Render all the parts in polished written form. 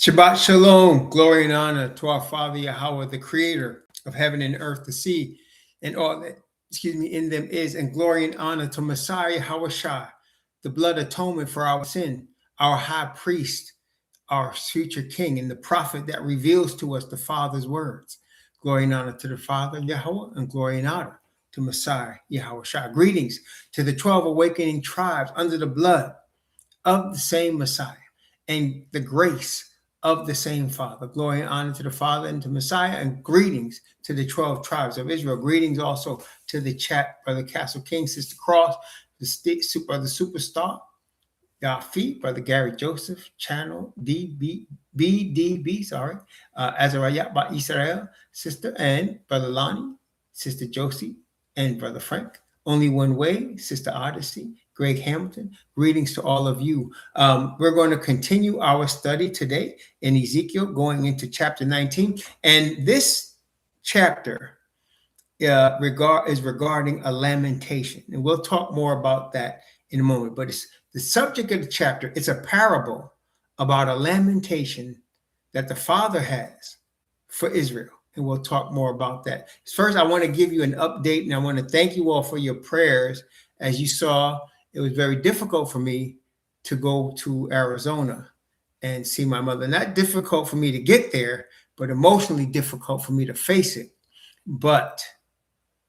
Shabbat Shalom, glory and honor to our Father Yahweh, the creator of heaven and earth, the sea, and all that, in them is, and glory and honor to Messiah Hawashai, the blood atonement for our sin, our high priest, our future king, and the prophet that reveals to us the Father's words. Glory and honor to the Father Yahweh, and glory and honor to Messiah Yahweh. Greetings to the 12 awakening tribes under the blood of the same Messiah and the grace of the same Father. Glory and honor to the Father and to Messiah, and greetings to the 12 tribes of Israel. Greetings also to the chat, Brother Castle King, Sister Cross, Brother Superstar, Yafi, Brother Gary Joseph, Channel BDB, Azariah by Israel, Sister Ann, Brother Lonnie, Sister Josie, and Brother Frank. Only One Way, Sister Odyssey, Greg Hamilton. Greetings to all of you. We're going to continue our study today in Ezekiel, going into chapter 19. And this chapter is regarding a lamentation. And we'll talk more about that in a moment. But it's the subject of the chapter. It's a parable about a lamentation that the Father has for Israel. And we'll talk more about that. First, I want to give you an update, and I want to thank you all for your prayers. As you saw, it was very difficult for me to go to Arizona and see my mother. Not difficult for me to get there, but emotionally difficult for me to face it. But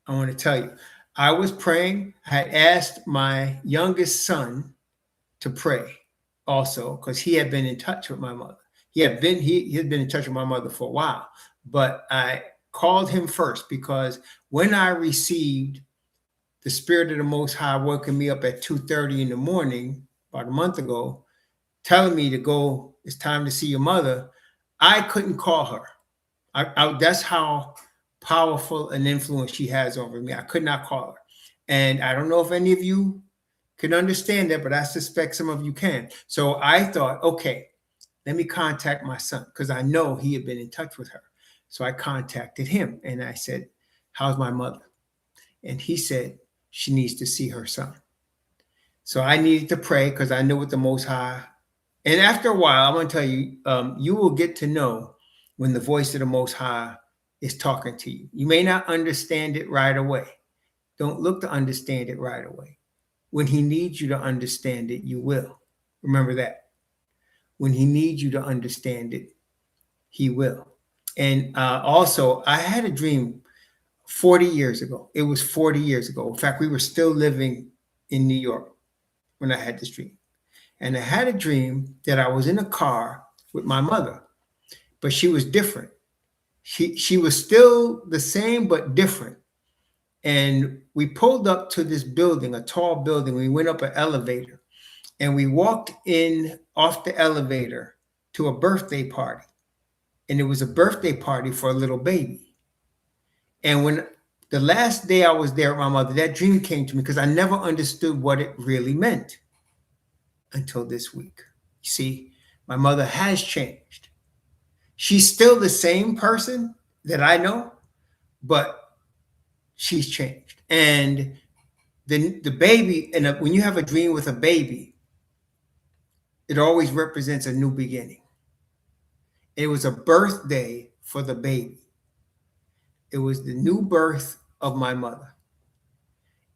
I want to tell you, I was praying. I had asked my youngest son to pray also, because he had been in touch with my mother. He had been in touch with my mother for a while. But I called him first, because when I received the Spirit of the Most High waking me up at 2:30 in the morning about a month ago, telling me to go, it's time to see your mother, I couldn't call her. That's how powerful an influence she has over me. I could not call her. And I don't know if any of you can understand that, but I suspect some of you can. So I thought, okay, let me contact my son, because I know he had been in touch with her. So I contacted him and I said, how's my mother? And he said, she needs to see her son. So I needed to pray, because I knew what the Most High. And after a while, I'm going to tell you, you will get to know when the voice of the Most High is talking to you. You may not understand it right away. Don't look to understand it right away. When he needs you to understand it, you will. Remember that. When he needs you to understand it, he will. And also, I had a dream 40 years ago. It was 40 years ago. In fact, we were still living in New York when I had this dream. And I had a dream that I was in a car with my mother, but she was different. She was still the same, but different. And we pulled up to this building, a tall building. We went up an elevator, and we walked in off the elevator to a birthday party. And it was a birthday party for a little baby. And when the last day I was there with my mother, that dream came to me, because I never understood what it really meant until this week. You see, my mother has changed. She's still the same person that I know, but she's changed. And the baby, and when you have a dream with a baby, it always represents a new beginning. It was a birthday for the baby. It was the new birth of my mother.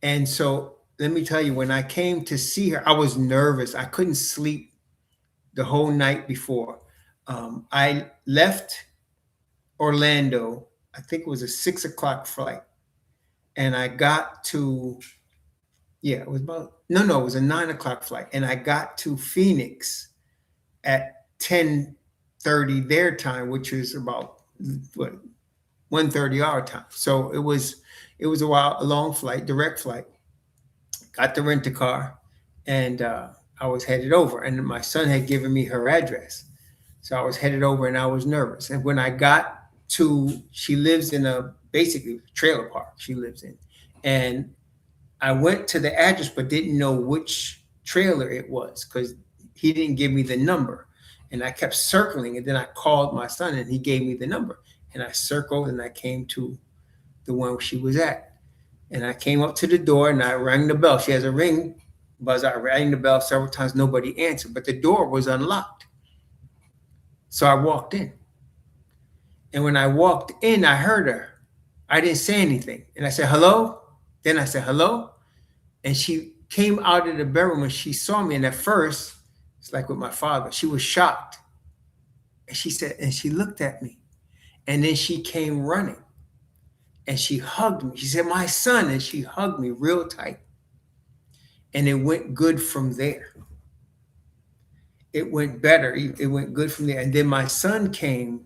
And so let me tell you, when I came to see her, I was nervous. I couldn't sleep the whole night before. I left Orlando, I think it was a 6 o'clock flight. And I got to, it was a 9 o'clock flight. And I got to Phoenix at 10:30 their time, which is about 1:30 our time. So it was a long flight, direct flight. Got the rent-a-car, and I was headed over. And my son had given me her address. So I was headed over, and I was nervous. And when I got to, she lives in basically a trailer park she lives in. And I went to the address, but didn't know which trailer it was, because he didn't give me the number. And I kept circling, and then I called my son, and he gave me the number. And I circled, and I came to the one where she was at. And I came up to the door, and I rang the bell. She has a ring buzzer. I rang the bell several times. Nobody answered, but the door was unlocked. So I walked in. And when I walked in, I heard her. I didn't say anything. And I said, hello? Then I said, hello? And she came out of the bedroom and she saw me. And at first, it's like with my father, she was shocked. And she said, and she looked at me. And then she came running and she hugged me. She said, my son. And she hugged me real tight. And it went good from there. It went better. It went good from there. And then my son came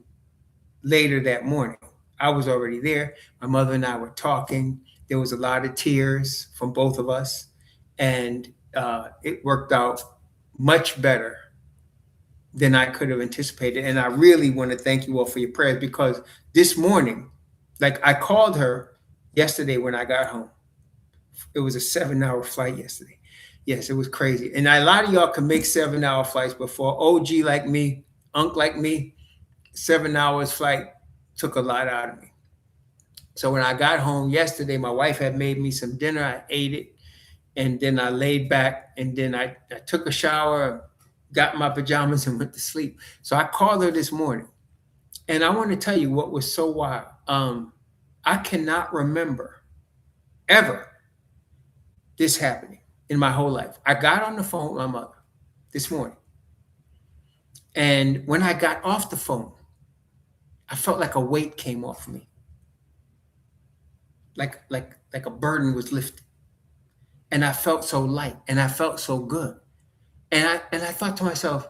later that morning. I was already there. My mother and I were talking. There was a lot of tears from both of us. And it worked out much better than I could have anticipated. And I really want to thank you all for your prayers, because this morning, like, I called her yesterday when I got home. It was a 7-hour flight yesterday. Yes, it was crazy. And a lot of y'all can make 7-hour flights before. OG like me, Unc like me, 7 hours flight took a lot out of me. So when I got home yesterday, my wife had made me some dinner. I ate it. And then I laid back, and then I took a shower, got my pajamas, and went to sleep. So I called her this morning. And I want to tell you what was so wild. I cannot remember ever this happening in my whole life. I got on the phone with my mother this morning. And when I got off the phone, I felt like a weight came off me. Like a burden was lifted. And I felt so light, and I felt so good. And I thought to myself,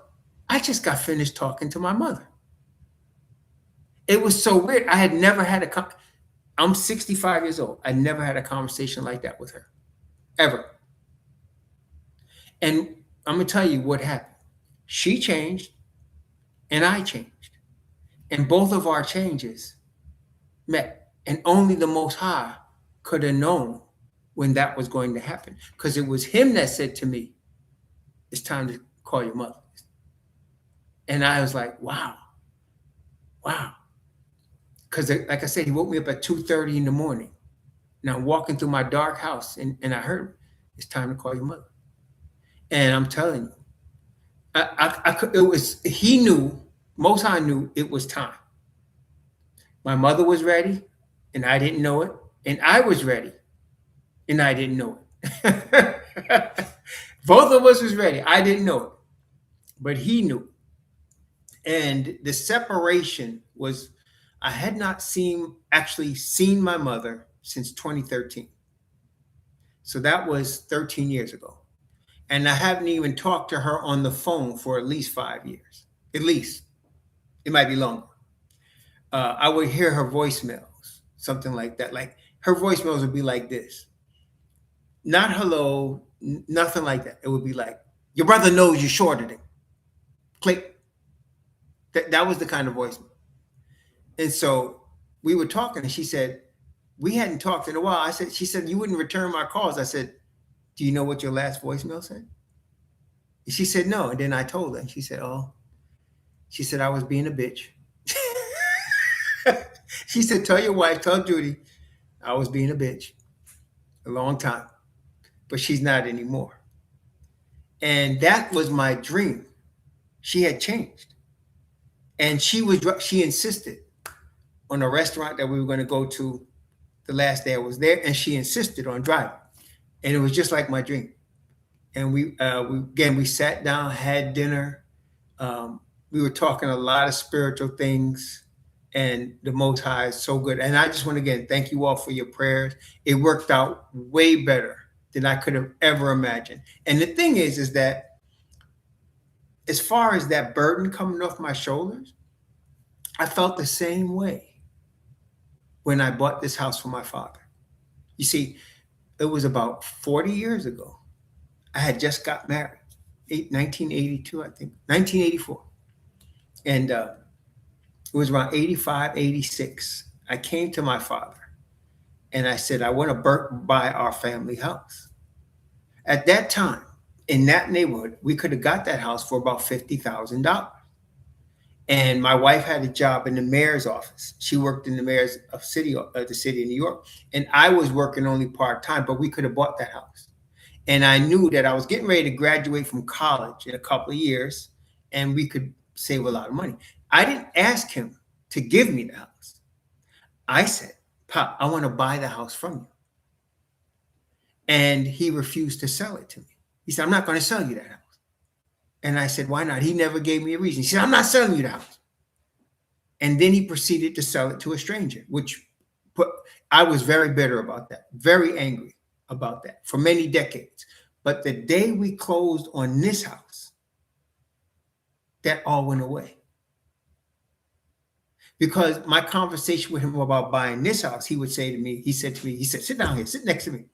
I just got finished talking to my mother. It was so weird. I had never had I'm 65 years old. I never had a conversation like that with her, ever. And I'm going to tell you what happened. She changed, and I changed. And both of our changes met. And only the Most High could have known when that was going to happen, because it was him that said to me, it's time to call your mother. And I was like, wow. Because like I said, he woke me up at 2:30 in the morning. And I'm walking through my dark house, and I heard, it's time to call your mother. And I'm telling you, he knew, Most High knew it was time. My mother was ready, and I didn't know it. And I was ready, and I didn't know it. Both of us was ready. I didn't know it, but he knew. And the separation was, I had not actually seen my mother since 2013. So that was 13 years ago. And I haven't even talked to her on the phone for at least 5 years. At least. It might be longer. I would hear her voicemails, something like that. Like, her voicemails would be like this. Not hello, nothing like that. It would be like, your brother knows you shorted him. Click. That was the kind of voicemail. And so we were talking, and she said, we hadn't talked in a while. She said, you wouldn't return my calls. I said, do you know what your last voicemail said? And she said, no. And then I told her, and she said, oh. She said, I was being a bitch. She said, tell your wife, tell Judy, I was being a bitch a long time, but she's not anymore. And that was my dream. She had changed. And she insisted on a restaurant that we were going to go to the last day I was there. And she insisted on driving. And it was just like my dream. And we sat down, had dinner. We were talking a lot of spiritual things, and the Most High is so good. And I just want to, again, thank you all for your prayers. It worked out way better than I could have ever imagined. And the thing is that as far as that burden coming off my shoulders, I felt the same way when I bought this house for my father. You see, it was about 40 years ago. I had just got married, 1982, I think, 1984. And it was around 85, 86. I came to my father and I said, I want to buy our family house. At that time, in that neighborhood, we could have got that house for about $50,000. And my wife had a job in the mayor's office. She worked in the mayor's of the city of New York. And I was working only part-time, but we could have bought that house. And I knew that I was getting ready to graduate from college in a couple of years, and we could save a lot of money. I didn't ask him to give me the house. I said, Pop, I want to buy the house from you. And he refused to sell it to me. He said, I'm not going to sell you that house. And I said, why not? He never gave me a reason. He said, I'm not selling you the house. And then he proceeded to sell it to a stranger, which I was very bitter about that, very angry about that for many decades. But the day we closed on this house, that all went away. Because my conversation with him about buying this house, he would say to me, he said, sit down here, sit next to me.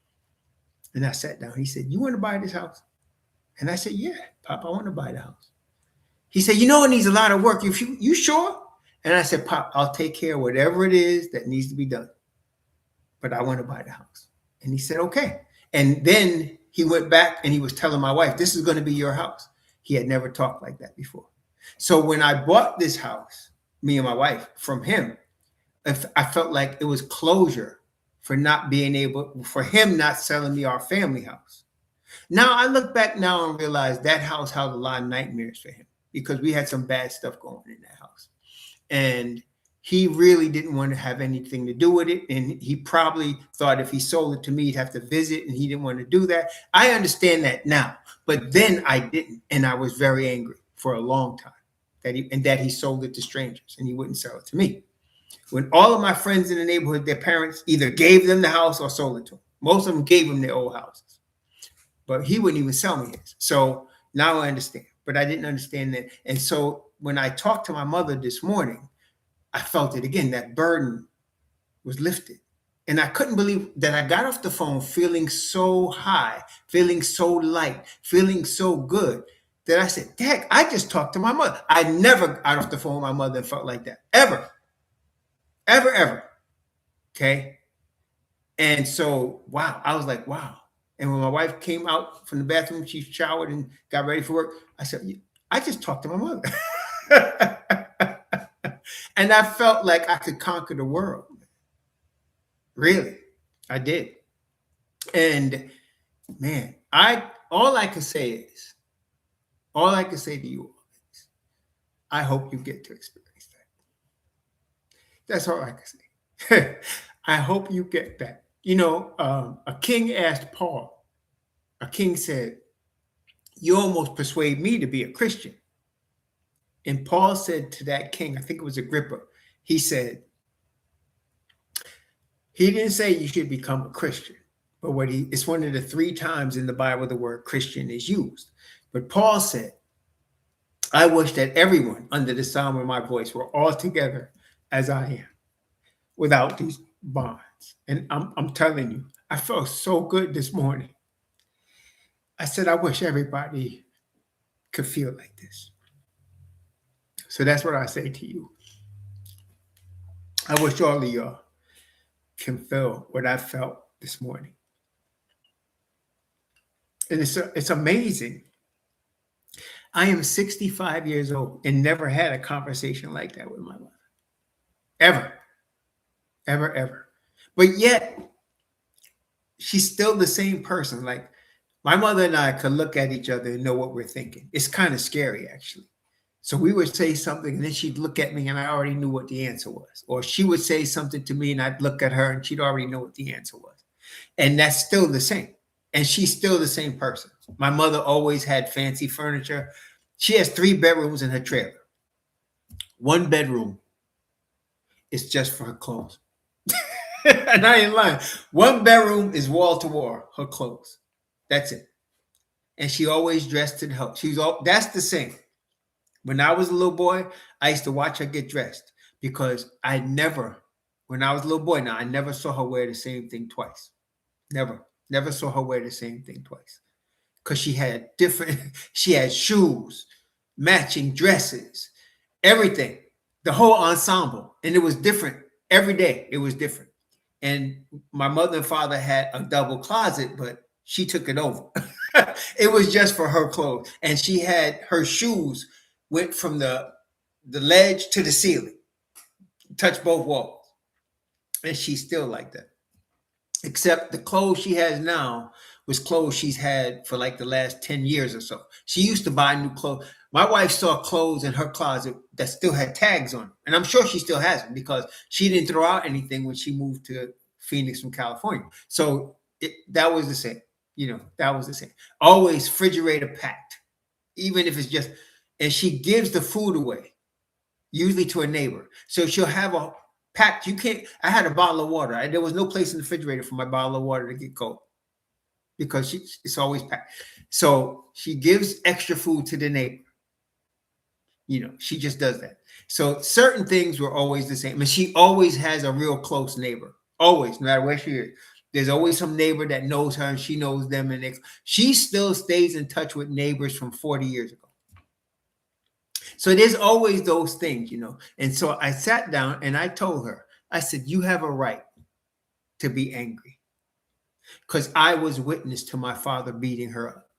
And I sat down. He said, you want to buy this house? And I said, yeah, Pop, I want to buy the house. He said, you know, it needs a lot of work. You sure? And I said, Pop, I'll take care of whatever it is that needs to be done. But I want to buy the house. And he said, okay. And then he went back and he was telling my wife, this is going to be your house. He had never talked like that before. So when I bought this house, me and my wife, from him, I felt like it was closure for him not selling me our family house. Now I look back now and realize that house held a lot of nightmares for him because we had some bad stuff going in that house. And he really didn't want to have anything to do with it. And he probably thought if he sold it to me, he'd have to visit, and he didn't want to do that. I understand that now, but then I didn't. And I was very angry for a long time that he sold it to strangers and he wouldn't sell it to me. When all of my friends in the neighborhood, their parents either gave them the house or sold it to them. Most of them gave them their old houses, but he wouldn't even sell me his. So now I understand, but I didn't understand that. And so when I talked to my mother this morning, I felt it again. That burden was lifted. And I couldn't believe that I got off the phone feeling so high, feeling so light, feeling so good that I said, Dad, I just talked to my mother. I never got off the phone with my mother and felt like that. Ever. Okay. And so, wow, I was like, wow. And when my wife came out from the bathroom, she showered and got ready for work. I said, I just talked to my mother. And I felt like I could conquer the world. Really, I did. And man, all I can say to you is, I hope you get to experience that. That's all I can say. I hope you get that. You know, a king asked Paul, a king said, you almost persuade me to be a Christian. And Paul said to that king, I think it was Agrippa, he said, he didn't say you should become a Christian, but it's one of the 3 times in the Bible the word Christian is used. But Paul said, I wish that everyone under the sound of my voice were all together as I am, without these bonds. And I'm telling you, I felt so good this morning. I said, I wish everybody could feel like this. So that's what I say to you. I wish all of y'all can feel what I felt this morning. And it's amazing. I am 65 years old and never had a conversation like that with my mother. Ever. But yet, she's still the same person. Like, my mother and I could look at each other and know what we're thinking. It's kind of scary, actually. So we would say something and then she'd look at me and I already knew what the answer was. Or she would say something to me and I'd look at her and she'd already know what the answer was. And that's still the same. And she's still the same person. My mother always had fancy furniture. She has 3 bedrooms in her trailer. 1 bedroom is just for her clothes. And I ain't lying. 1 bedroom is wall to wall, her clothes. That's it. And she always dressed to the help. That's the same. When I was a little boy, I used to watch her get dressed because when I was a little boy, I never saw her wear the same thing twice. Never saw her wear the same thing twice. Because she had shoes, matching dresses, everything, the whole ensemble. And it was different every day. It was different. And my mother and father had a double closet, but she took it over. It was just for her clothes. And she had her shoes went from the ledge to the ceiling, touched both walls. And she's still like that. Except the clothes she has now was clothes she's had for like the last 10 years or so. She used to buy new clothes. My wife saw clothes in her closet that still had tags on them. And I'm sure she still has them because she didn't throw out anything when she moved to Phoenix from California. So that was the same. That was the same. Always refrigerator packed, even if it's just, and she gives the food away, usually to a neighbor. So she'll have a packed, I had a bottle of water. There was no place in the refrigerator for my bottle of water to get cold because it's always packed. So she gives extra food to the neighbor. She just does that. So certain things were always the same. And she always has a real close neighbor. Always, no matter where she is. There's always some neighbor that knows her and she knows them. And she still stays in touch with neighbors from 40 years ago. So there's always those things, And so I sat down and I told her, I said, you have a right to be angry. Because I was witness to my father beating her up.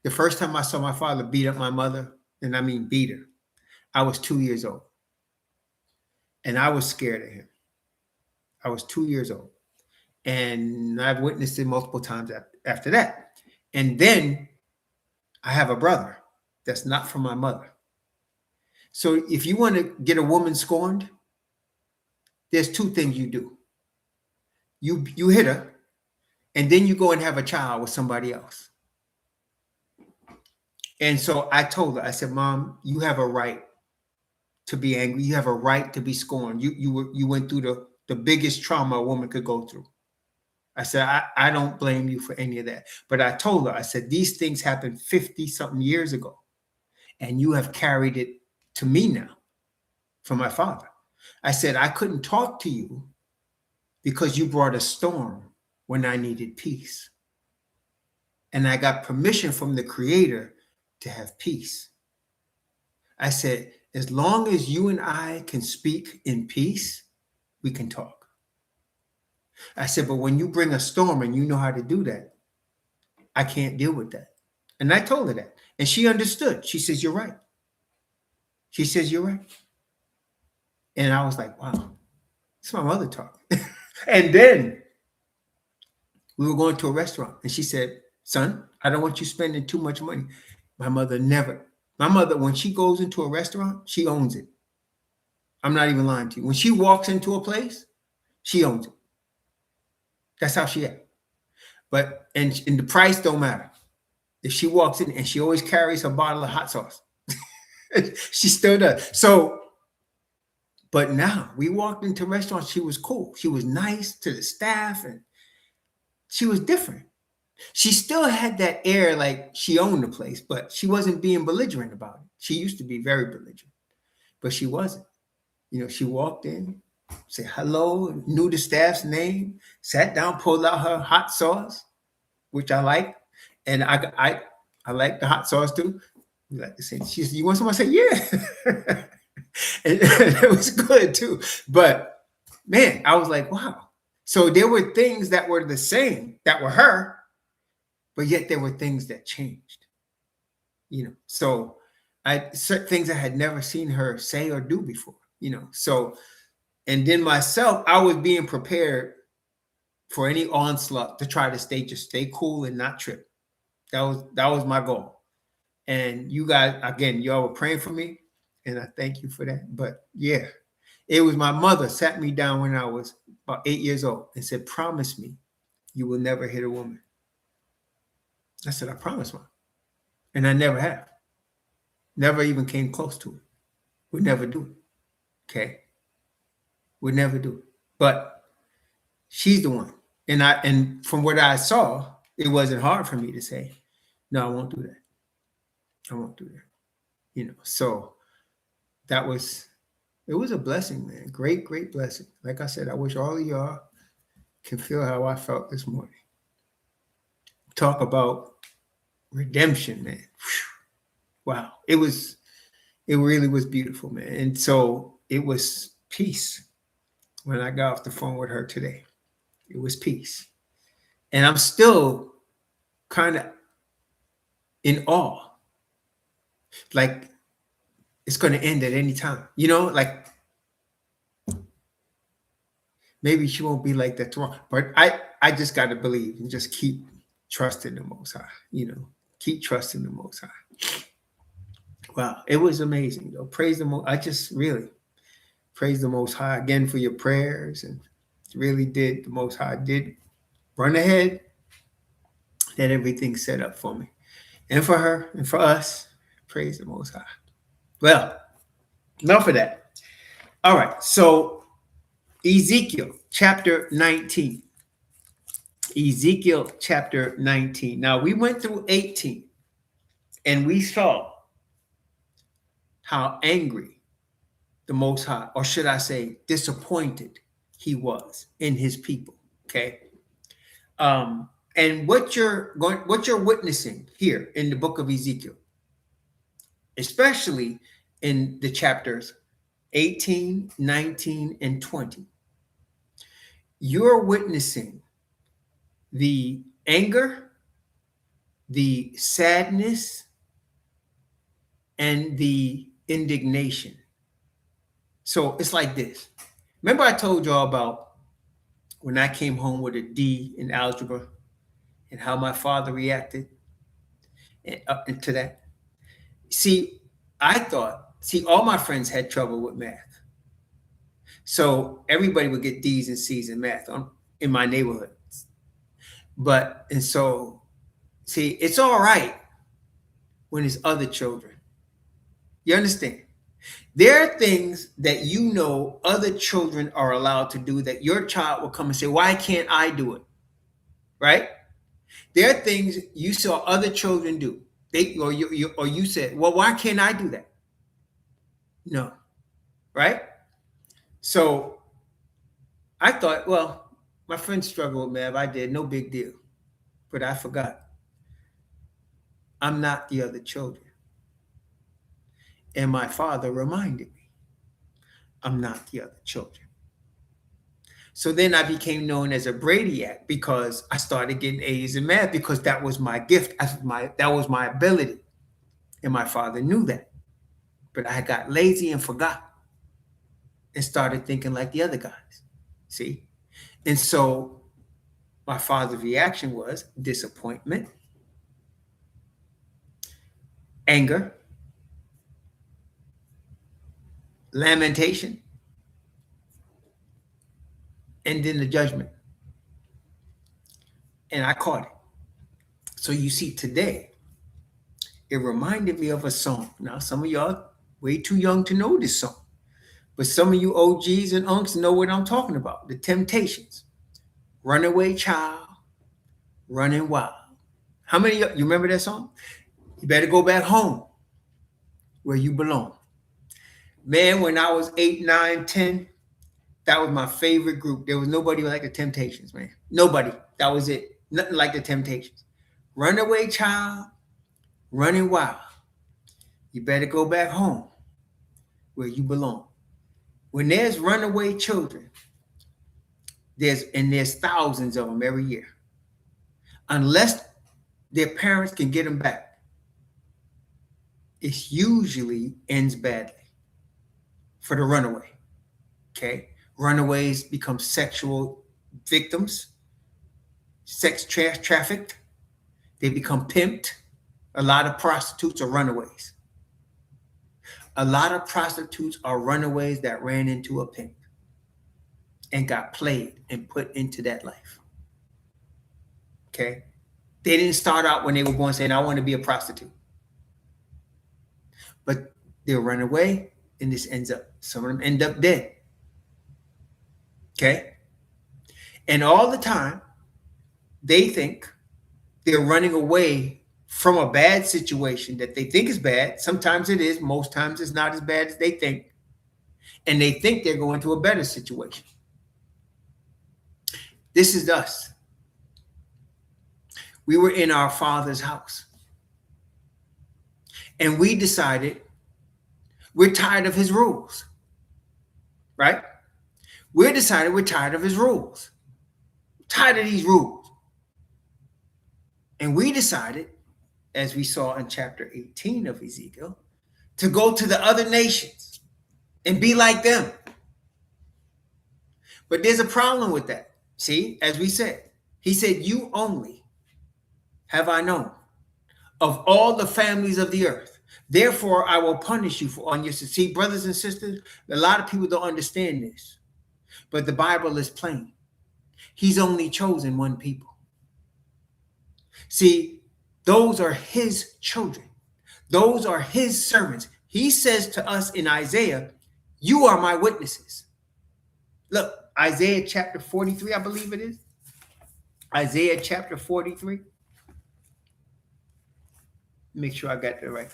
The first time I saw my father beat up my mother, and I mean beat her, I was 2 years old. And I was scared of him. I was 2 years old. And I've witnessed it multiple times after that. And then I have a brother that's not from my mother. So if you want to get a woman scorned, there's two things you do. You hit her, and then you go and have a child with somebody else. And so I told her, I said, Mom, you have a right to be angry. You have a right to be scorned. You went through the biggest trauma a woman could go through. I said, I don't blame you for any of that. But I told her, I said, these things happened 50-something years ago. And you have carried it to me now from my father. I said, I couldn't talk to you because you brought a storm when I needed peace. And I got permission from the Creator to have peace. I said, as long as you and I can speak in peace, we can talk. I said, but when you bring a storm and you know how to do that, I can't deal with that. And I told her that. And she understood. She says, you're right. She says, you're right. And I was like, wow, it's my mother talking. And then we were going to a restaurant and she said, son, I don't want you spending too much money. My mother, when she goes into a restaurant, she owns it. I'm not even lying to you. When she walks into a place, she owns it. That's how she is. And the price don't matter. If she walks in and she always carries her bottle of hot sauce, she still does. So, but now we walked into restaurants. She was cool. She was nice to the staff and she was different. She still had that air like she owned the place, but she wasn't being belligerent about it. She used to be very belligerent, but she wasn't. She walked in, said hello, knew the staff's name, sat down, pulled out her hot sauce, which I like. And I like the hot sauce too. We like to say, she said, you want some? I said, yeah. and it was good too. But man, I was like, wow. So there were things that were the same, that were her, but yet there were things that changed. So certain things I had never seen her say or do before, So, and then myself, I was being prepared for any onslaught to try to stay cool and not trip. That was my goal. And you guys, again, y'all were praying for me, and I thank you for that. But yeah, it was my mother sat me down when I was about 8 years old and said, promise me you will never hit a woman. I said, I promise, Mom. And I never have. Never even came close to it. Would never do it. Okay? Would never do it. But she's the one. And from what I saw, it wasn't hard for me to say, no, I won't do that. I won't do that. So it was a blessing, man. Great, great blessing. Like I said, I wish all of y'all can feel how I felt this morning. Talk about redemption, man. Whew. Wow. It really was beautiful, man. And so it was peace when I got off the phone with her today. It was peace. And I'm still kind of in awe. Like it's going to end at any time. Like maybe she won't be like that tomorrow. But I just got to believe and just keep trust in the Most High, keep trusting the Most High. Wow, it was amazing, though. Praise the Most. I just really praise the Most High again for your prayers, and really did. The Most High did run ahead, that everything set up for me, and for her, and for us. Praise the Most High. Well, enough of that. All right, so Ezekiel chapter 19. Ezekiel chapter 19. Now, we went through 18, and we saw how angry the Most High, or should I say disappointed, he was in his people. Okay. And what you're witnessing here in the book of Ezekiel, especially in the chapters 18, 19, and 20, you're witnessing the anger, the sadness, and the indignation. So it's like this. Remember I told y'all about when I came home with a D in algebra and how my father reacted up into that? See, all my friends had trouble with math. So everybody would get D's and C's in math in my neighborhood. So it's all right when it's other children. You understand? There are things that other children are allowed to do that your child will come and say, why can't I do it? Right? There are things you saw other children do. You said, well, why can't I do that? No. Right? So I thought, well, my friends struggle with math. I did, no big deal. But I forgot. I'm not the other children. And my father reminded me, I'm not the other children. So then I became known as a Bradyac because I started getting A's in math because that was my gift. That was my ability. And my father knew that. But I got lazy and forgot and started thinking like the other guys. See? And so my father's reaction was disappointment, anger, lamentation, and then the judgment. And I caught it. So you see, today, it reminded me of a song. Now, some of y'all way too young to know this song, but some of you OGs and unks know what I'm talking about. The Temptations. Runaway child, running wild. How many of you remember that song? You better go back home where you belong. Man, when I was 8, 9, 10, that was my favorite group. There was nobody like the Temptations, man. Nobody. That was it. Nothing like the Temptations. Runaway child, running wild. You better go back home where you belong. When there's runaway children, there's thousands of them every year. Unless their parents can get them back, it usually ends badly for the runaway. Okay? Runaways become sexual victims, sex trafficked. They become pimped. A lot of prostitutes are runaways. A lot of prostitutes are runaways that ran into a pimp and got played and put into that life. Okay? They didn't start out when they were born saying, I want to be a prostitute. But they'll run away, and some of them end up dead. Okay? And all the time, they think they're running away from a bad situation that they think is bad. Sometimes it is. Most times it's not as bad as they think. And they think they're going to a better situation. This is us. We were in our Father's house. And we decided we're tired of his rules. Right? We decided we're tired of his rules. Tired of these rules. And we decided, as we saw in chapter 18 of Ezekiel, to go to the other nations and be like them. But there's a problem with that. See, as we said, he said, you only have I known of all the families of the earth. Therefore, I will punish you for on your sins. See, brothers and sisters, a lot of people don't understand this, but the Bible is plain. He's only chosen one people. See, those are his children. Those are his servants. He says to us in Isaiah, you are my witnesses. Look, Isaiah chapter 43, I believe it is. Isaiah chapter 43. Make sure I got that right.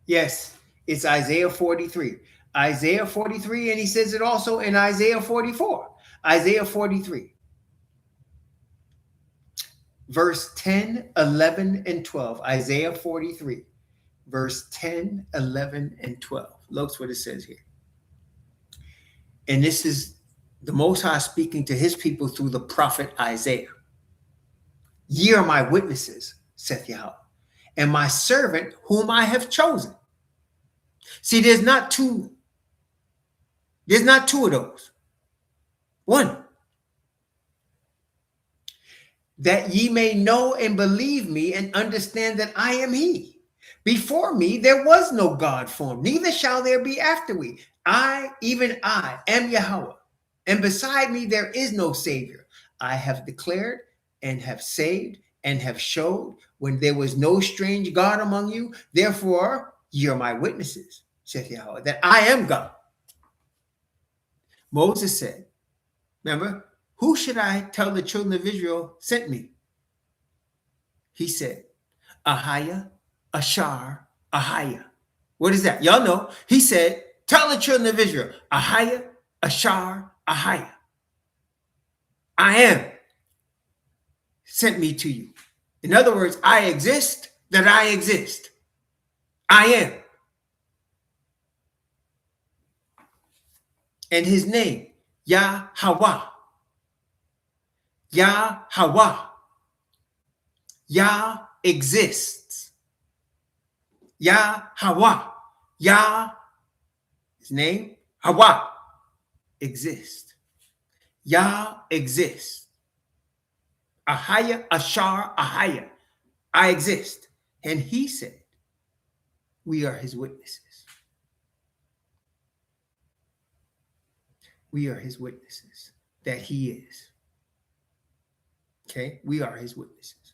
Yes, it's Isaiah 43. Isaiah 43, and he says it also in Isaiah 44. Isaiah 43. Verse 10, 11, and 12. Isaiah 43, verse 10, 11, and 12. Look what it says here. And this is the Most High speaking to his people through the prophet Isaiah. Ye are my witnesses, saith Yahweh, and my servant whom I have chosen. See, there's not two of those. One. That ye may know and believe me and understand that I am he. Before me there was no God formed, neither shall there be after me. I, even I, am Yahweh, and beside me there is no Savior. I have declared and have saved and have showed when there was no strange God among you. Therefore, ye are my witnesses, saith Yahweh, that I am God. Moses said, remember, who should I tell the children of Israel sent me? He said, Ahiah, Ashar, Ahiah. What is that? Y'all know. He said, tell the children of Israel, Ahiah, Ashar, Ahiah. I am sent me to you. In other words, I exist, that I exist. I am. And his name, Yahweh. Yahweh. Yah exists. Yahweh. Yah, his name, Hawa, exists. Yah exists. Ahiah, Ashar, Ahiah. I exist. And he said, we are his witnesses. We are his witnesses that he is. Okay, we are his witnesses.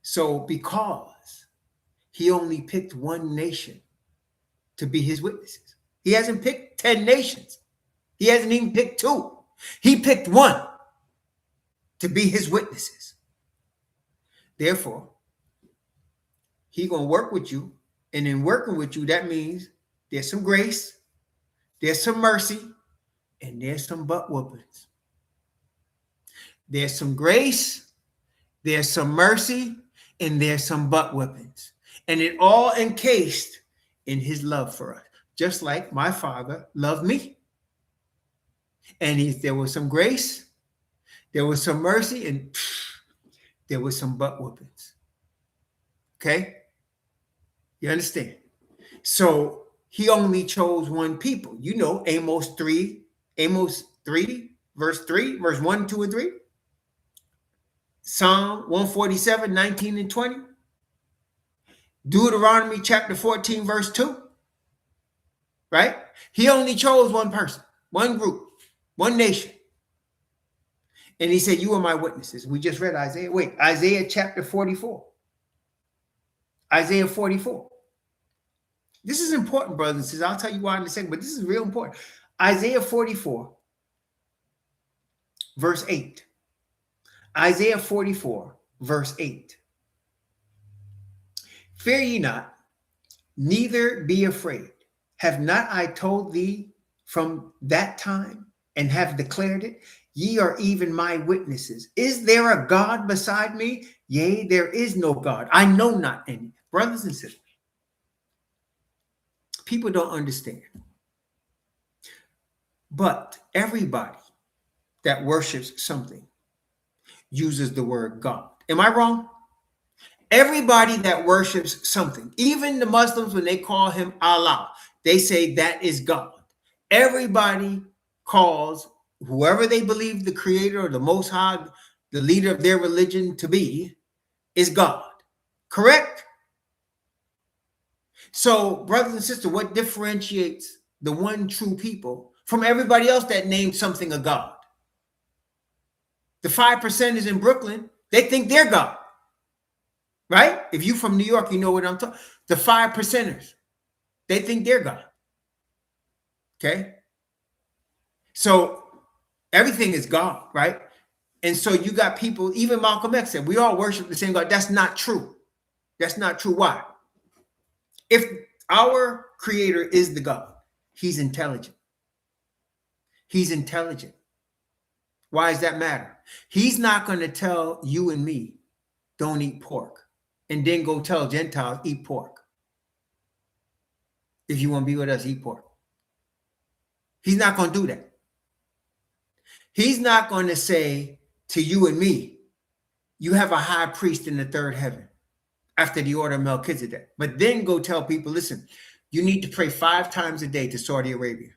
So because he only picked one nation to be his witnesses, he hasn't picked 10 nations. He hasn't even picked 2. He picked 1 to be his witnesses. Therefore, he's going to work with you. And in working with you, that means there's some grace, there's some mercy, and there's some butt whoopings. There's some grace, there's some mercy, and there's some butt whippings. And it all encased in his love for us. Just like my father loved me. And there was some grace, there was some mercy, and there was some butt whippings. Okay? You understand? So he only chose one people. You know, Amos 3, verse 3, verse 1, 2, and 3. Psalm 147, 19 and 20. Deuteronomy chapter 14, verse 2. Right? He only chose one person, one group, one nation. And he said, you are my witnesses. We just read Isaiah. Wait, Isaiah chapter 44. Isaiah 44. This is important, brothers and sisters. I'll tell you why in a second, but this is real important. Isaiah 44, verse 8. Isaiah 44, verse 8. Fear ye not, neither be afraid. Have not I told thee from that time and have declared it? Ye are even my witnesses. Is there a God beside me? Yea, there is no God. I know not any. Brothers and sisters, people don't understand. But everybody that worships something uses the word God. Am I wrong? Everybody that worships something, even the Muslims, when they call him Allah, they say that is God. Everybody calls whoever they believe the creator or the Most High, the leader of their religion to be, is God. Correct? So, brothers and sisters, what differentiates the one true people from everybody else that named something a God? The 5%ers in Brooklyn, they think they're God. Right? If you're from New York, you know what I'm talking. The 5%ers, they think they're God. Okay? So everything is God, right? And so you got people, even Malcolm X said, we all worship the same God. That's not true. That's not true. Why? If our creator is the God, he's intelligent. He's intelligent. Why does that matter? He's not going to tell you and me, don't eat pork, and then go tell Gentiles, eat pork. If you want to be with us, eat pork. He's not going to do that. He's not going to say to you and me, you have a high priest in the third heaven after the order of Melchizedek. But then go tell people, listen, you need to pray 5 times a day to Saudi Arabia.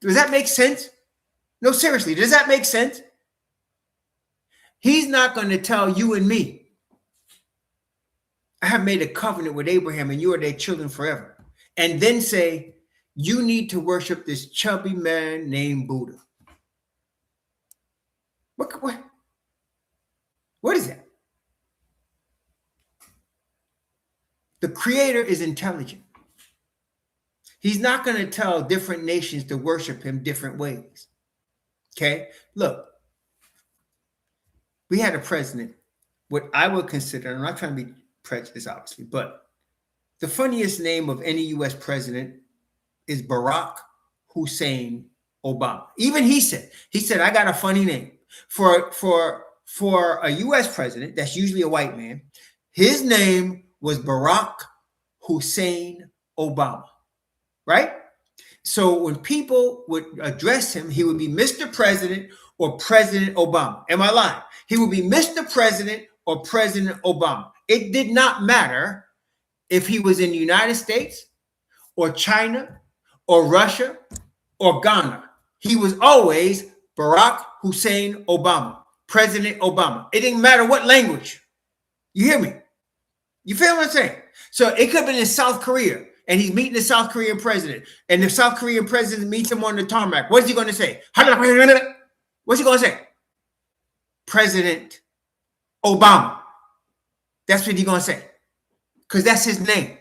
Does that make sense? No, seriously, does that make sense? He's not going to tell you and me, I have made a covenant with Abraham and you are their children forever. And then say, you need to worship this chubby man named Buddha. What is that? The creator is intelligent. He's not going to tell different nations to worship him different ways. Okay? Look, we had a president, what I would consider, I'm not trying to be prejudiced, obviously, but the funniest name of any U.S. president is Barack Hussein Obama. Even he said, I got a funny name. For a U.S. president, that's usually a white man, his name was Barack Hussein Obama, right? So when people would address him, he would be Mr. President or President Obama. Am I lying? He would be Mr. President or President Obama. It did not matter if he was in the United States or China or Russia or Ghana. He was always Barack Hussein Obama, President Obama. It didn't matter what language. You hear me? You feel what I'm saying? So it could have been in South Korea, and he's meeting the South Korean president, and the South Korean president meets him on the tarmac. What's he going to say? What's he going to say? President Obama. That's what he's going to say, because that's his name.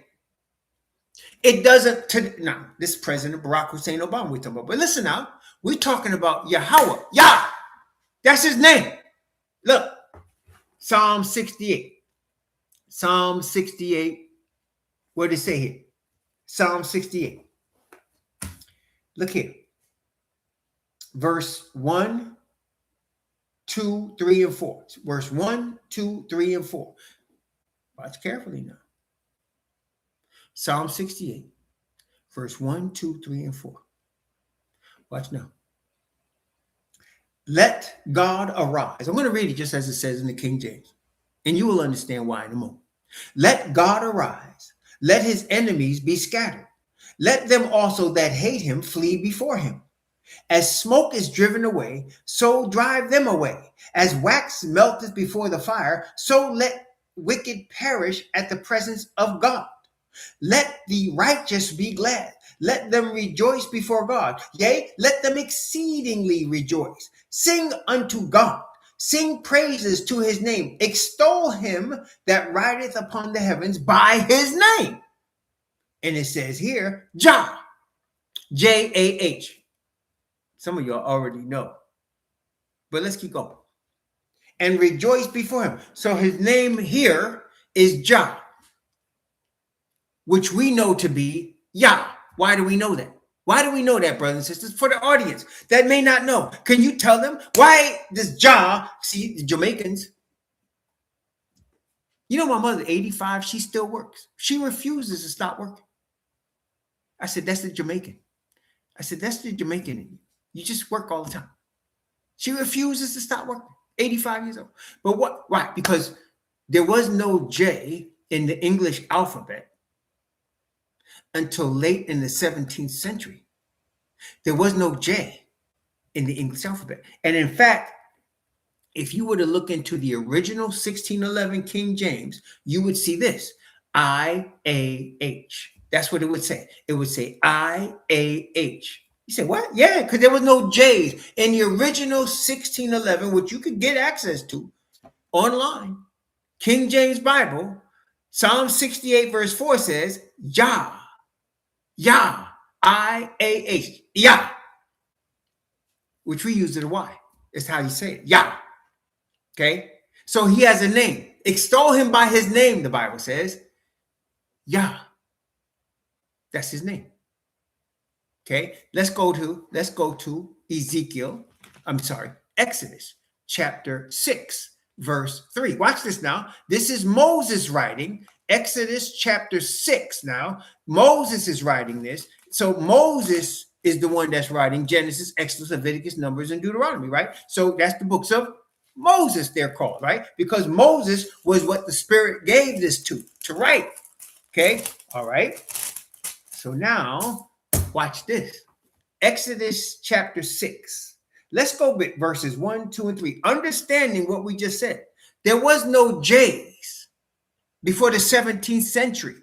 It doesn't. Now, this is President Barack Hussein Obama we're talking about. But listen now, we're talking about Yahweh. Yah. That's his name. Look, Psalm 68. Psalm 68. What did it say here? Psalm 68. Look here. Verse 1, 2, 3, and 4. Verse 1, 2, 3, and 4. Watch carefully now. Psalm 68, verse 1, 2, 3, and 4. Watch now. Let God arise. I'm going to read it just as it says in the King James, and you will understand why in a moment. Let God arise. Let his enemies be scattered. Let them also that hate him flee before him. As smoke is driven away, so drive them away. As wax melteth before the fire, so let wicked perish at the presence of God. Let the righteous be glad. Let them rejoice before God. Yea, let them exceedingly rejoice. Sing unto God. Sing praises to his name. Extol him that rideth upon the heavens by his name. And it says here, Jah, J-A-H. Some of y'all already know. But let's keep going. And rejoice before him. So his name here is Jah, which we know to be Yah. Why do we know that? Why do we know that, brothers and sisters? For the audience that may not know, can you tell them why does Jah, see, the Jamaicans, you know, my mother, 85, she still works. She refuses to stop working. I said, that's the Jamaican. I said, that's the Jamaican in you. You just work all the time. She refuses to stop working, 85 years old. But what? Why? Because there was no J in the English alphabet until late in the 17th century. There was no J. in the English alphabet. And in fact, if you were to look into the original 1611 King James, you would see this, I-A-H. That's what it would say. It would say I-A-H. You say, what? Yeah, because there was no J's. In the original 1611, which you could get access to online, King James Bible, Psalm 68 verse 4 says, Yah, Yah, I-A-H, Yah, which we use the Y. It's how you say it, Yah. Okay? So he has a name. Extol him by his name, the Bible says. Yah. That's his name. Okay? Let's go to Ezekiel. Exodus chapter 6, verse 3. Watch this now. This is Moses writing. Exodus chapter 6 now. Moses is writing this. So Moses is the one that's writing Genesis, Exodus, Leviticus, Numbers, and Deuteronomy, right? So that's the books of Moses, they're called, right? Because Moses was what the Spirit gave this to write. Okay? All right. So now, watch this. Exodus chapter 6. Let's go with verses 1, 2, and 3. Understanding what we just said. There was no J's before the 17th century.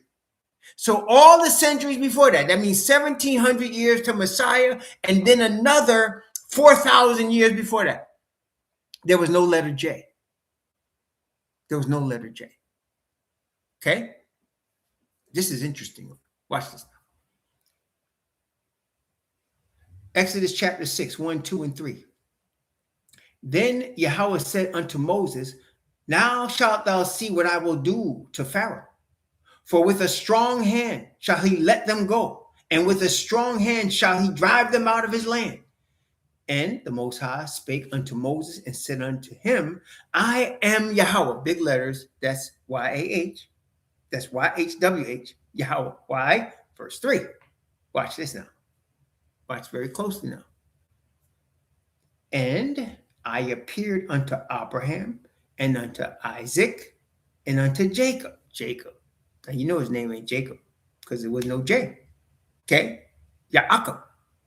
So all the centuries before that, that means 1700 years to Messiah, and then another 4,000 years before that, there was no letter J. There was no letter J. Okay? This is interesting. Watch this. Exodus chapter 6, 1, 2, and 3. Then Yahweh said unto Moses, now shalt thou see what I will do to Pharaoh. For with a strong hand shall he let them go, and with a strong hand shall he drive them out of his land. And the Most High spake unto Moses and said unto him, I am Yahweh. Big letters, that's Y-A-H. That's Y-H-W-H. Yahweh. Why? Verse 3. Watch this now. Watch very closely now. And I appeared unto Abraham and unto Isaac and unto Jacob. Jacob. Now you know his name ain't Jacob because there was no J. Okay? Yaakov.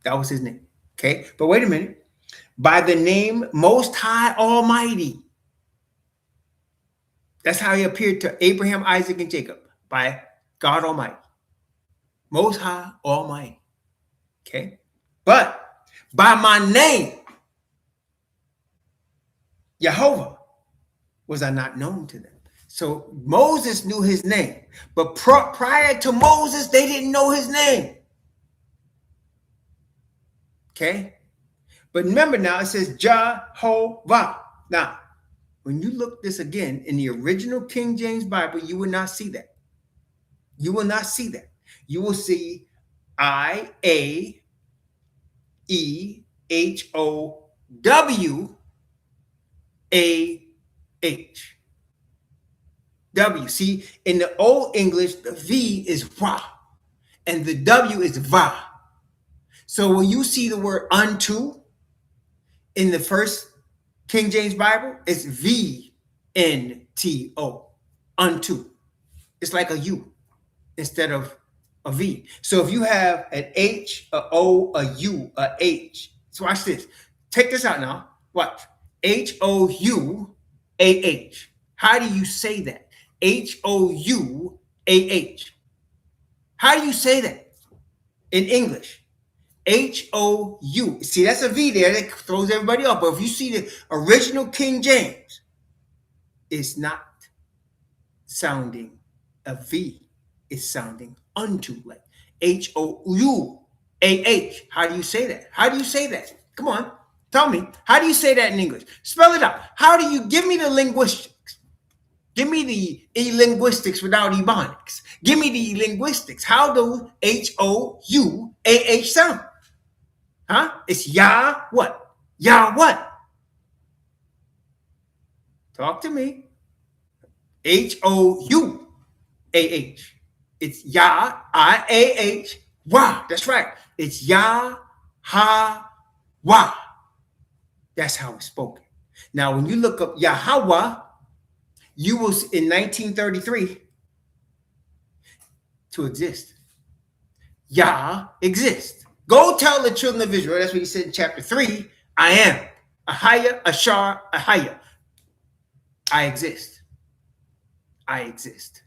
That was his name. Okay? But wait a minute. By the name Most High Almighty. That's how he appeared to Abraham, Isaac, and Jacob. By God Almighty. Most High Almighty. Okay? But by my name, Jehovah, was I not known to them. So Moses knew his name. But prior to Moses, they didn't know his name. Okay? But remember now, it says Jehovah. Now, when you look this again in the original King James Bible, you will not see that. You will not see that. You will see I-A-E-H-O-W-A-H. W. See, in the Old English, the V is Wa, and the W is Va. So when you see the word unto in the first King James Bible, it's V-N-T-O, unto. It's like a U instead of a V. So if you have an H, a O, a U, a H. So watch this. Take this out now. Watch. H-O-U-A-H. How do you say that? H-O-U-A-H. How do you say that in English? H-O-U. See, that's a V there that throws everybody off. But if you see the original King James, it's not sounding a V. It's sounding unto, like H-O-U-A-H. How do you say that? How do you say that? Come on, tell me. How do you say that in English? Spell it out. How do you give me the linguistics? Give me the linguistics without ebonics. Give me the linguistics. How do H-O-U-A-H sound? Huh? It's Yah what? Yah what? Talk to me. H-O-U-A-H. It's Yah, I-A-H, Wah. That's right. It's Yah, Ha, Wah. That's how it's spoken. Now, when you look up Yahweh, you will, in 1933, to exist. Yah exists. Go tell the children of Israel, that's what he said in chapter 3 I am. Ahaya, Ashar, Ahaya. I exist. I exist.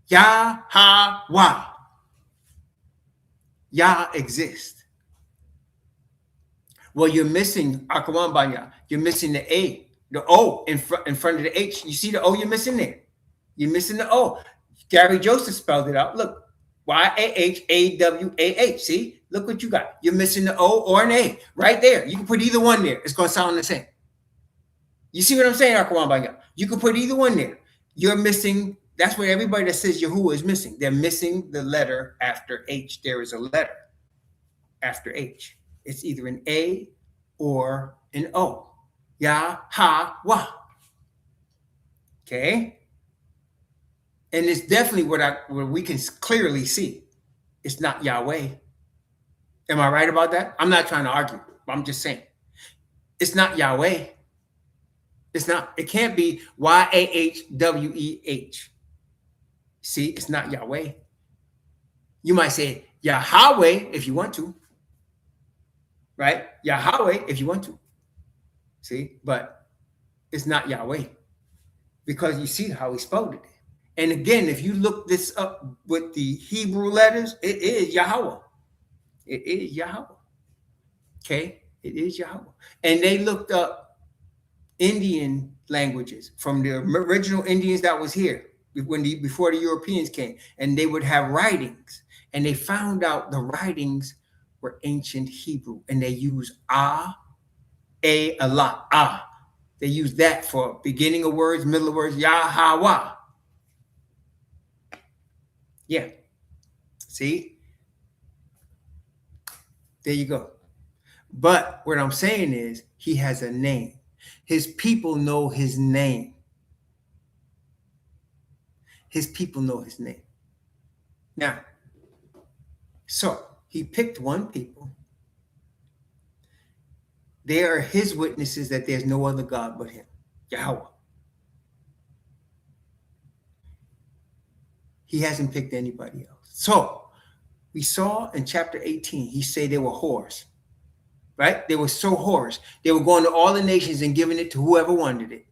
Yahweh. Yah exist. Well, you're missing Akawambaya. You're missing the A, the O in front of the H. You see the O you're missing there? You're missing the O. Gary Joseph spelled it out. Look, Yahawah. See? Look what you got. You're missing the O or an A right there. You can put either one there. It's going to sound the same. You see what I'm saying, Akawambaya? You can put either one there. You're missing. That's what everybody that says Yahuwah is missing. They're missing the letter after H. There is a letter after H. It's either an A or an O. Yahweh. Okay? And it's definitely what we can clearly see. It's not Yahweh. Am I right about that? I'm not trying to argue. I'm just saying. It's not Yahweh. It's not. It can't be Yahweh. See, it's not Yahweh. You might say Yahweh if you want to. Right? Yahweh if you want to. See? But it's not Yahweh. Because you see how he spelled it. And again, if you look this up with the Hebrew letters, it is Yahweh. It is Yahweh. Okay? It is Yahweh. And they looked up Indian languages from the original Indians that was here before the Europeans came. And they would have writings. And they found out the writings were ancient Hebrew. And they use a lot. They use that for beginning of words, middle of words, Yahweh. Yeah. See? There you go. But what I'm saying is he has a name. His people know his name. His people know his name. Now, so he picked one people. They are his witnesses that there's no other God but him, Yahweh. He hasn't picked anybody else. So we saw in chapter 18, he said they were whores, right? They were so whores. They were going to all the nations and giving it to whoever wanted it.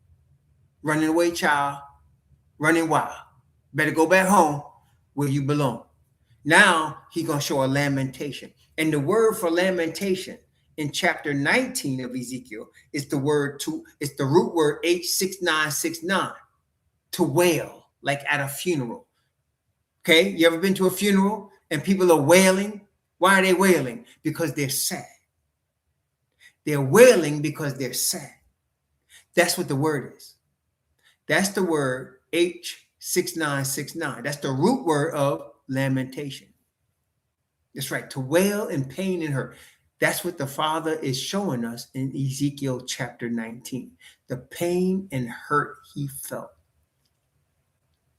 Running away child, running wild. Better go back home where you belong. Now he's going to show a lamentation. And the word for lamentation in chapter 19 of Ezekiel is the root word CH19, to wail, like at a funeral. Okay, you ever been to a funeral and people are wailing? Why are they wailing? Because they're sad. They're wailing because they're sad. That's what the word is. That's the word H6969. That's the root word of lamentation. That's right, to wail in pain and hurt. That's what the Father is showing us in Ezekiel chapter 19. The pain and hurt he felt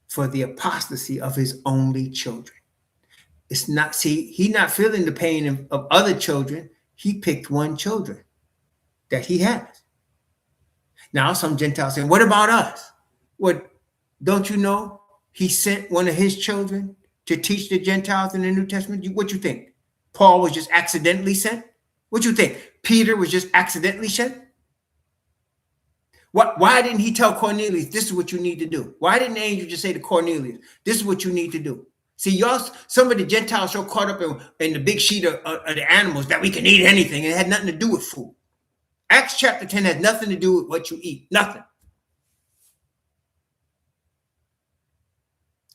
for the apostasy of his only children. It's not, see, he's not feeling the pain of other children. He picked one children that he has. Now, some Gentiles saying, what about us? What, don't you know he sent one of his children to teach the Gentiles in the New Testament? What you think? Paul was just accidentally sent? What you think? Peter was just accidentally sent? Why didn't he tell Cornelius, this is what you need to do? Why didn't the angel just say to Cornelius, this is what you need to do? See, y'all, some of the Gentiles so caught up in the big sheet of the animals that we can eat anything. It had nothing to do with food. Acts chapter 10 has nothing to do with what you eat. Nothing.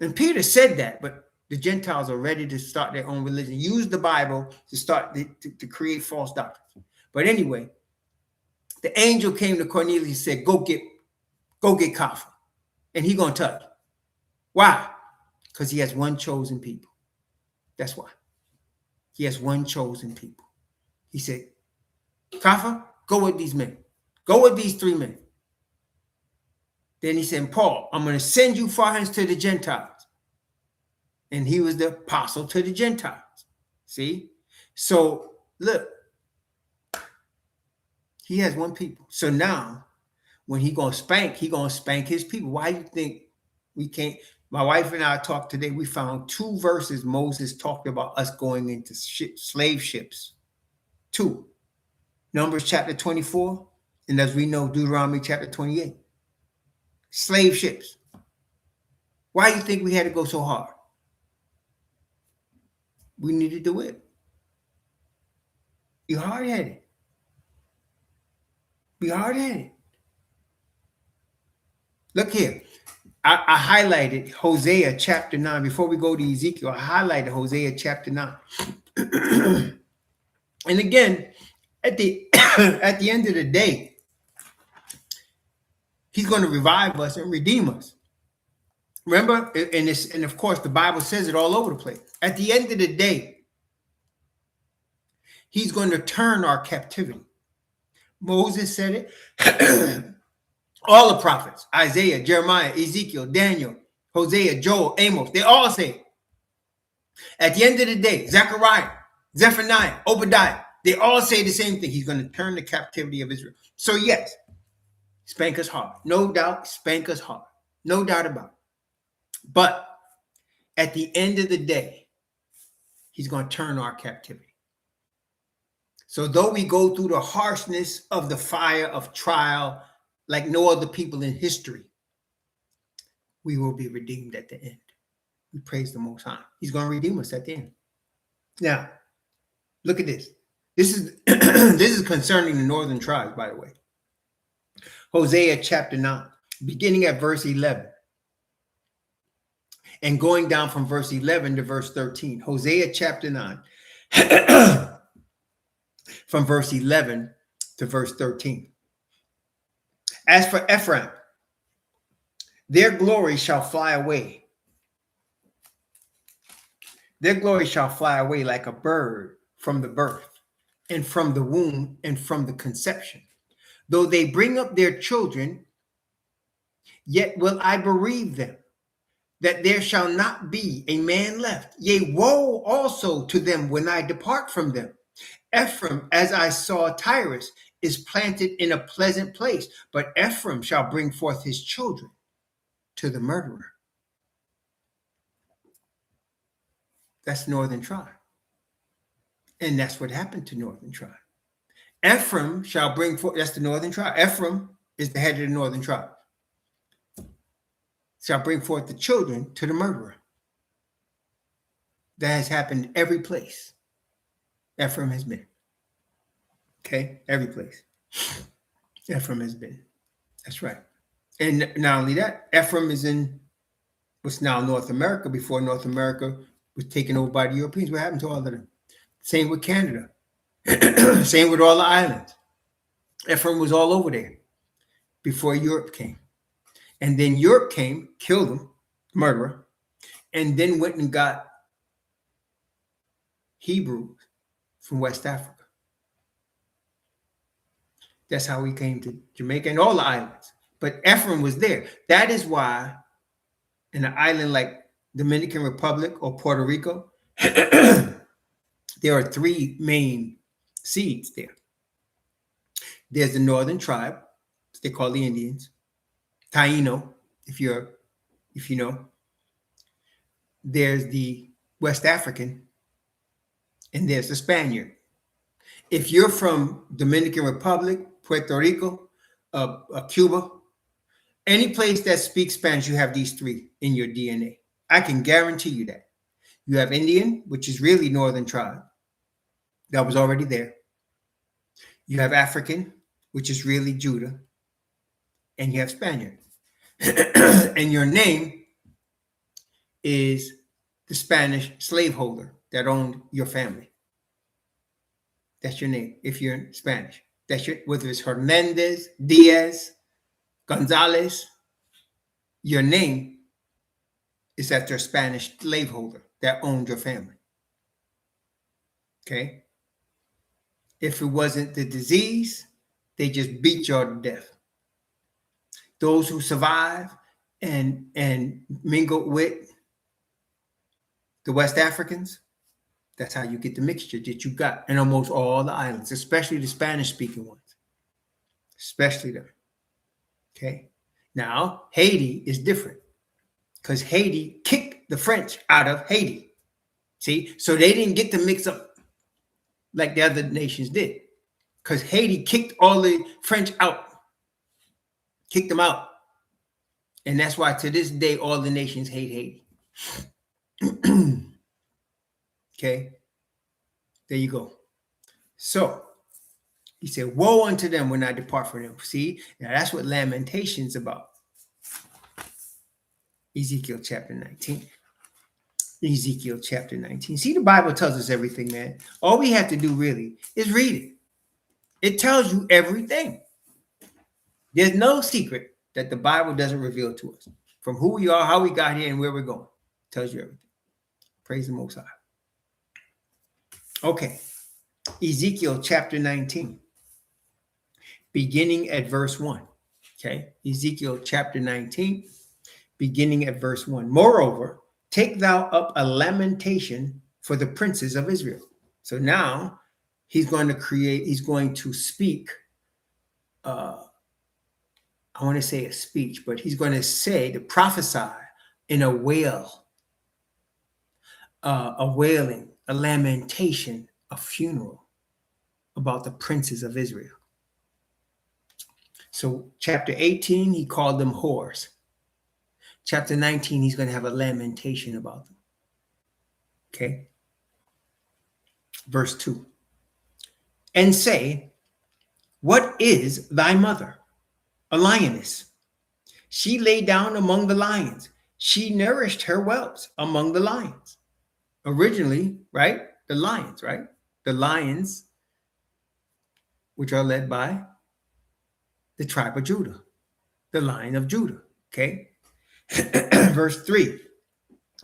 And Peter said that, but the Gentiles are ready to start their own religion. Use the Bible to start to create false doctrines. But anyway, the angel came to Cornelius and said, go get Kaffa. And he's going to tell you. Why? Because he has one chosen people. That's why. He has one chosen people. He said, Kaffa, go with these men. Go with these 3 men. Then he said, Paul, I'm going to send you far hence to the Gentiles. And he was the apostle to the Gentiles. See? So, look. He has one people. So now, when he going to spank his people. Why do you think we can't? My wife and I talked today. We found 2 verses Moses talked about us going into slave ships. 2. Numbers chapter 24, and as we know, Deuteronomy chapter 28. Slave ships. Why do you think we had to go so hard? We needed to whip. Be hard-headed. Be hard-headed. Look here. I highlighted Hosea chapter 9. Before we go to Ezekiel, I highlighted Hosea chapter 9. And again, at the at the end of the day, he's going to revive us and redeem us. Remember, and of course, the Bible says it all over the place. At the end of the day, he's going to turn our captivity. Moses said it. All the prophets, Isaiah, Jeremiah, Ezekiel, Daniel, Hosea, Joel, Amos, they all say it. At the end of the day, Zechariah, Zephaniah, Obadiah, they all say the same thing. He's going to turn the captivity of Israel. So yes, spank us hard. No doubt, spank us hard. No doubt about it. But at the end of the day, he's going to turn our captivity. So though we go through the harshness of the fire of trial like no other people in history, we will be redeemed at the end. We praise the Most High. He's going to redeem us at the end. Now, look at this. This is this is concerning the northern tribes, by the way. Hosea chapter 9, beginning at verse 11. And going down from verse 11 to verse 13. Hosea chapter 9. From verse 11 to verse 13. As for Ephraim, their glory shall fly away. Their glory shall fly away like a bird from the birth, and from the womb, and from the conception. Though they bring up their children, yet will I bereave them, that there shall not be a man left. Yea, woe also to them when I depart from them. Ephraim, as I saw Tyrus, is planted in a pleasant place, but Ephraim shall bring forth his children to the murderer. That's northern tribe. And that's what happened to northern tribe. Ephraim shall bring forth, that's the northern tribe. Ephraim is the head of the northern tribe. Shall bring forth the children to the murderer. That has happened every place Ephraim has been. Okay, every place Ephraim has been. That's right. And not only that, Ephraim is in what's now North America. Before North America was taken over by the Europeans. What happened to all of them? Same with Canada. Same with all the islands. Ephraim was all over there before Europe came. And then Europe came, killed him, murderer, and then went and got Hebrews from West Africa. That's how we came to Jamaica and all the islands. But Ephraim was there. That is why in an island like Dominican Republic or Puerto Rico, there are three main seeds there. There's the northern tribe, they call the Indians, Taino, if you know. There's the West African, and there's the Spaniard. If you're from Dominican Republic, Puerto Rico, Cuba, any place that speaks Spanish, you have these three in your DNA. I can guarantee you that. You have Indian, which is really northern tribe. That was already there. You have African, which is really Judah. And you have Spaniard. And your name is the Spanish slaveholder that owned your family. That's your name if you're Spanish. That's your, whether it's Hernandez, Diaz, Gonzalez, your name is after a Spanish slaveholder that owned your family. Okay? If it wasn't the disease, they just beat you all to death. Those who survive and mingle with the West Africans, that's how you get the mixture that you got in almost all the islands, especially the Spanish-speaking ones, especially them. Okay? Now, Haiti is different because Haiti kicked the French out of Haiti. See? So they didn't get to mix up like the other nations did. because Haiti kicked all the French out, kicked them out. And that's why to this day, all the nations hate Haiti. Okay, there you go. So he said, woe unto them when I depart from them. See, now that's what Lamentation is about. Ezekiel chapter 19. Ezekiel chapter 19. See, the Bible tells us everything, man. All we have to do really is read it. It tells you everything. There's no secret that the Bible doesn't reveal to us. From who we are, how we got here, and where we're going. It tells you everything. Praise the Most High. Okay. Ezekiel chapter 19. Beginning at verse 1. Okay. Ezekiel chapter 19. Beginning at verse 1. Moreover, take thou up a lamentation for the princes of Israel. So now he's going to speak, I want to say a speech, but he's going to prophesy in a wail, a wailing, a lamentation, a funeral about the princes of Israel. So chapter 18, he called them whores. Chapter 19, he's going to have a lamentation about them. Okay. Verse 2. And say, what is thy mother? A lioness. She lay down among the lions. She nourished her whelps among the lions. Originally, right? The lions, right? The lions, which are led by the tribe of Judah, the Lion of Judah. Okay. Verse 3.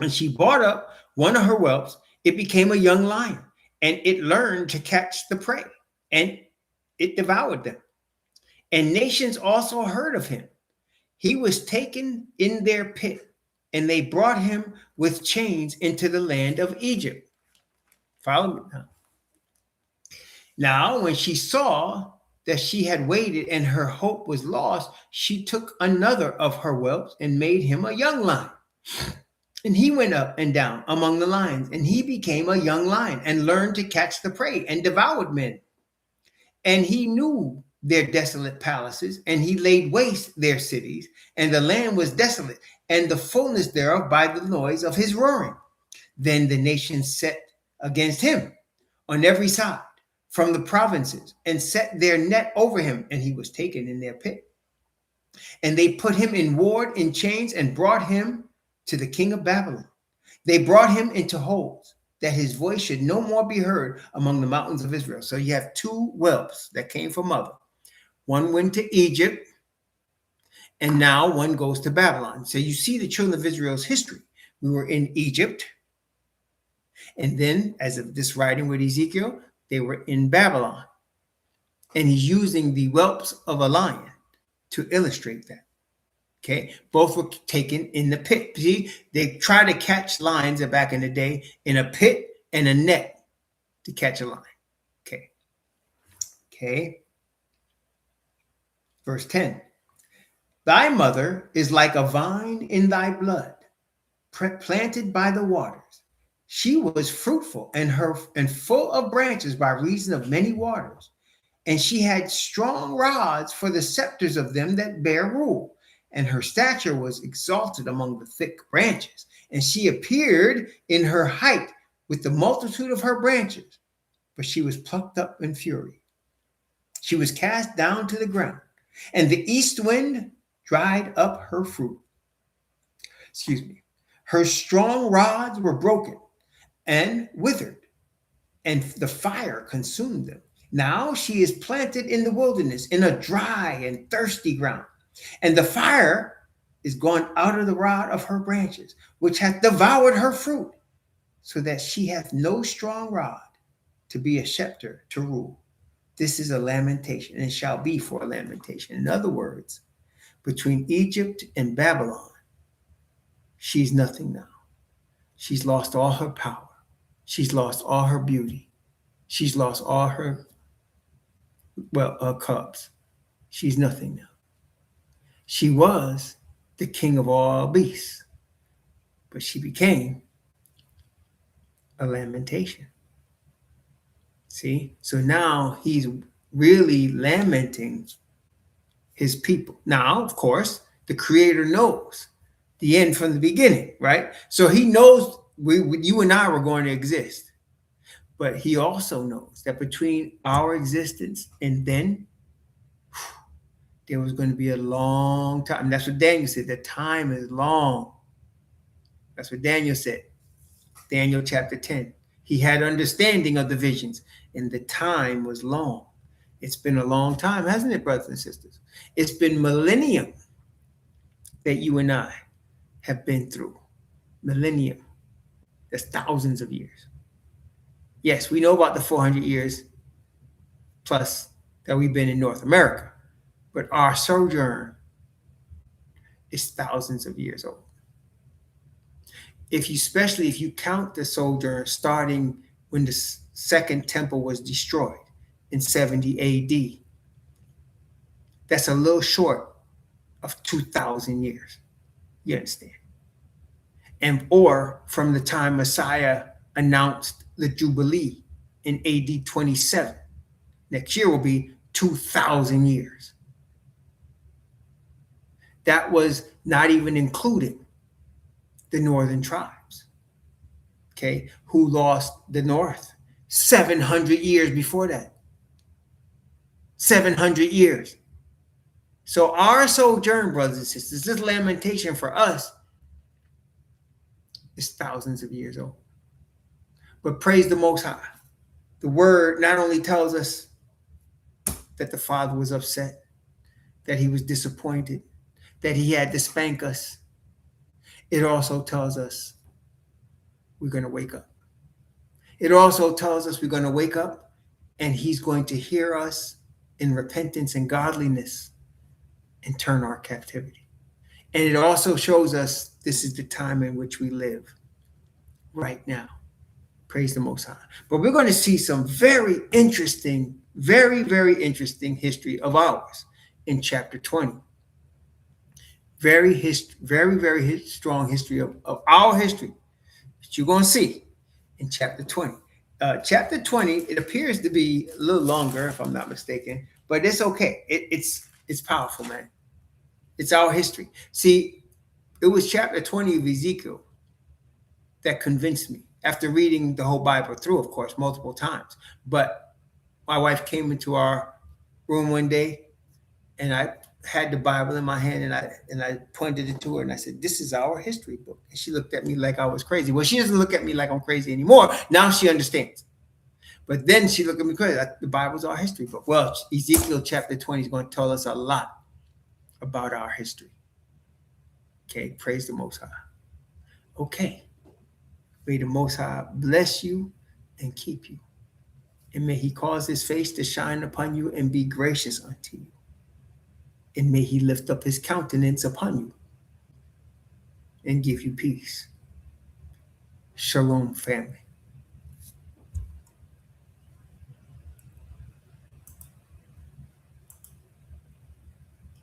And she brought up one of her whelps. It became a young lion, and it learned to catch the prey, and it devoured them. And nations also heard of him. He was taken in their pit, and they brought him with chains into the land of Egypt. Follow me now. Now, when she saw that she had waited and her hope was lost, she took another of her whelps and made him a young lion. And he went up and down among the lions, and he became a young lion and learned to catch the prey and devoured men. And he knew their desolate palaces, and he laid waste their cities, and the land was desolate, and the fullness thereof by the noise of his roaring. Then the nations set against him on every side from the provinces, and set their net over him, and he was taken in their pit. And they put him in ward in chains and brought him to the king of Babylon. They brought him into holes, that his voice should no more be heard among the mountains of Israel. So you have two whelps that came from mother. One went to Egypt, and now one goes to Babylon. So you see the children of Israel's history. We were in Egypt, and then, as of this writing with Ezekiel, they were in Babylon. And he's using the whelps of a lion to illustrate that. Okay, both were taken in the pit. See, they try to catch lions back in the day in a pit and a net to catch a lion. Okay. Okay. Verse 10. Thy mother is like a vine in thy blood, planted by the waters. She was fruitful and full of branches by reason of many waters. And she had strong rods for the scepters of them that bear rule. And her stature was exalted among the thick branches. And she appeared in her height with the multitude of her branches. But she was plucked up in fury. She was cast down to the ground. And the east wind dried up her fruit. Excuse me. Her strong rods were broken and withered, and the fire consumed them. Now she is planted in the wilderness, in a dry and thirsty ground. And the fire is gone out of the rod of her branches, which hath devoured her fruit, so that she hath no strong rod to be a scepter to rule. This is a lamentation, and shall be for a lamentation. In other words, between Egypt and Babylon, she's nothing now. She's lost all her power. She's lost all her beauty. She's lost all her cubs. She's nothing now. She was the king of all beasts, but she became a lamentation. See? So now he's really lamenting his people. Now, of course, the Creator knows the end from the beginning, right? So he knows you and I were going to exist. But he also knows that between our existence and then, there was going to be a long time. That's what Daniel said. The time is long. That's what Daniel said. Daniel chapter 10. He had understanding of the visions, and the time was long. It's been a long time, hasn't it, brothers and sisters? It's been millennium that you and I have been through. Millennium. That's thousands of years. Yes, we know about the 400 years plus that we've been in North America, but our sojourn is thousands of years old. Especially if you count the sojourn starting when the second temple was destroyed in 70 AD, that's a little short of 2,000 years. You understand? Or from the time Messiah announced the Jubilee in AD 27. Next year will be 2,000 years. That was not even including the northern tribes, okay, who lost the north 700 years before that. 700 years. So our sojourn, brothers and sisters, this lamentation for us is thousands of years old. But praise the Most High. The word not only tells us that the Father was upset, that he was disappointed, that he had to spank us, it also tells us we're going to wake up. It also tells us we're going to wake up and he's going to hear us in repentance and godliness and turn our captivity. And it also shows us this is the time in which we live right now. Praise the Most High. But we're going to see some very interesting, very, very interesting history of ours in chapter 20. Very, very strong history of our history that you're going to see in chapter 20. Chapter 20, it appears to be a little longer, if I'm not mistaken, but it's okay. It's powerful, man. It's our history. See, it was chapter 20 of Ezekiel that convinced me after reading the whole Bible through, of course, multiple times. But my wife came into our room one day and I had the Bible in my hand and I pointed it to her and I said, "This is our history book." And she looked at me like I was crazy. Well, she doesn't look at me like I'm crazy anymore. Now she understands. But then she looked at me crazy. The Bible's our history book. Well, Ezekiel chapter 20 is going to tell us a lot about our history. Okay, praise the Most High. Okay, may the Most High bless you and keep you. And may he cause his face to shine upon you and be gracious unto you. And may he lift up his countenance upon you and give you peace. Shalom, family.